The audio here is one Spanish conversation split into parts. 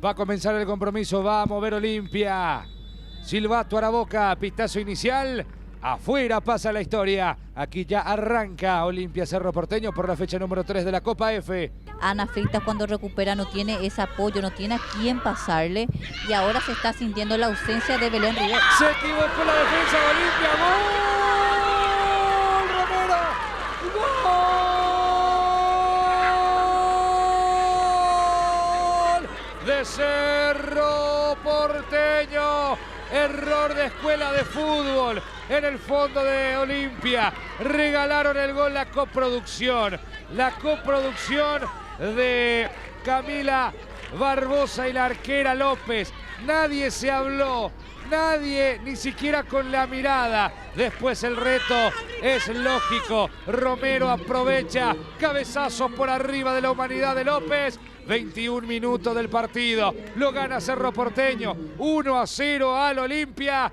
Va a comenzar el compromiso, va a mover Olimpia. Silbato a la boca, pistazo inicial. Afuera pasa la historia. Aquí ya arranca Olimpia Cerro Porteño por la fecha número 3 de la Copa F. Ana Freitas cuando recupera no tiene ese apoyo, no tiene a quién pasarle. Y ahora se está sintiendo la ausencia de Belén Rivera. Se equivocó la defensa de Olimpia. ¡Gol! ¡Romero! ¡Gol! De Cerro Porteño. Error de escuela de fútbol en el fondo de Olimpia. Regalaron el gol la coproducción. La coproducción de Camila Barbosa y la arquera López. Nadie se habló. Nadie, ni siquiera con la mirada. Después el reto es lógico. Romero aprovecha. Cabezazo por arriba de la humanidad de López. 21 minutos del partido. Lo gana Cerro Porteño. 1-0 al Olimpia.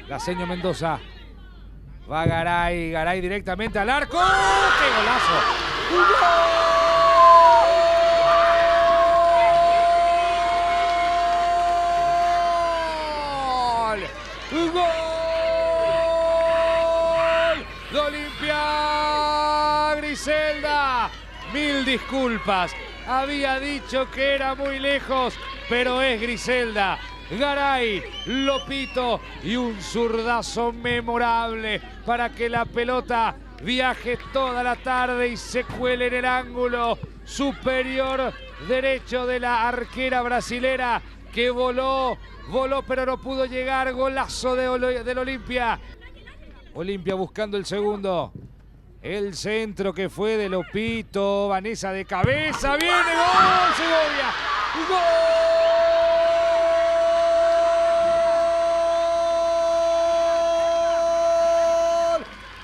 Laseño Mendoza. Va Garay. Garay directamente al arco. ¡Qué golazo! ¡Gol! ¡Gol! De Olimpia Griselda. Mil disculpas. Había dicho que era muy lejos, pero es Griselda. Garay, Lopito y un zurdazo memorable para que la pelota viaje toda la tarde y se cuele en el ángulo superior derecho de la arquera brasilera que voló pero no pudo llegar. Golazo del Olimpia. Olimpia buscando el segundo. El centro que fue de Lopito. Vanessa de cabeza. Viene. ¡Gol! Segovia. ¡Gol!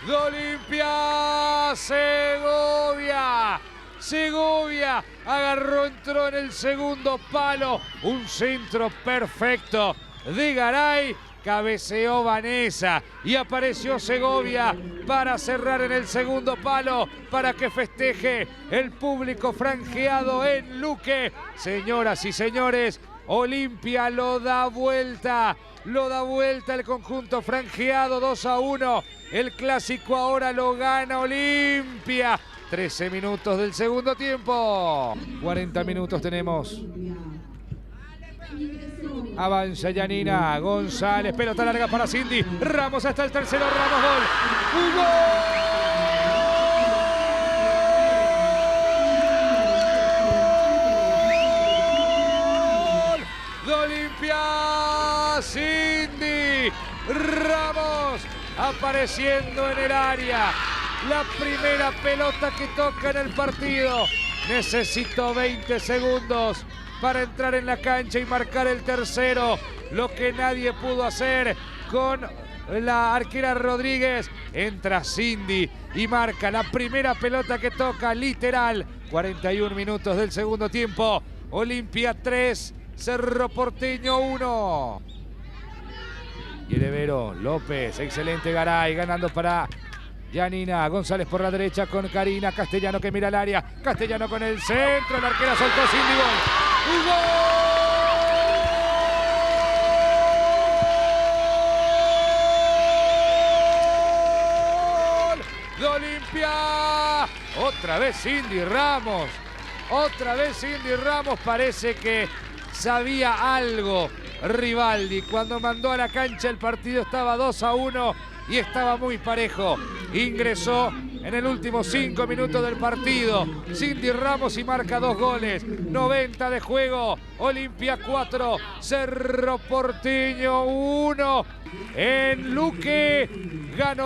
De Olimpia. Segovia. Segovia agarró, entró en el segundo palo. Un centro perfecto de Garay. Cabeceó Vanessa y apareció Segovia para cerrar en el segundo palo para que festeje el público franjeado en Luque. Señoras y señores, Olimpia lo da vuelta el conjunto franjeado 2-1. El clásico ahora lo gana Olimpia. 13 minutos del segundo tiempo. 40 minutos tenemos. Avanza Yanina González, pelota larga para Cindy. Ramos hasta el tercero, Ramos, gol. ¡Gol! De Olimpia, Cindy Ramos apareciendo en el área. La primera pelota que toca en el partido. Necesitó 20 segundos para entrar en la cancha y marcar el tercero. Lo que nadie pudo hacer con la arquera Rodríguez. Entra Cindy y marca la primera pelota que toca, literal. 41 minutos del segundo tiempo. Olimpia 3, Cerro Porteño 1. Y el Evero López, excelente Garay, ganando para Yanina González por la derecha con Karina Castellano que mira el área. Castellano con el centro, la arquera soltó Cindy, gol. ¡Gol! De Olimpia. Otra vez Cindy Ramos. Otra vez Cindy Ramos. Parece que sabía algo Rivaldi. Cuando mandó a la cancha el partido estaba 2-1 y estaba muy parejo. Ingresó en el último 5 minutos del partido Cindy Ramos y marca 2 goles. 90 de juego. Olimpia 4, Cerro Porteño 1. En Luque ganó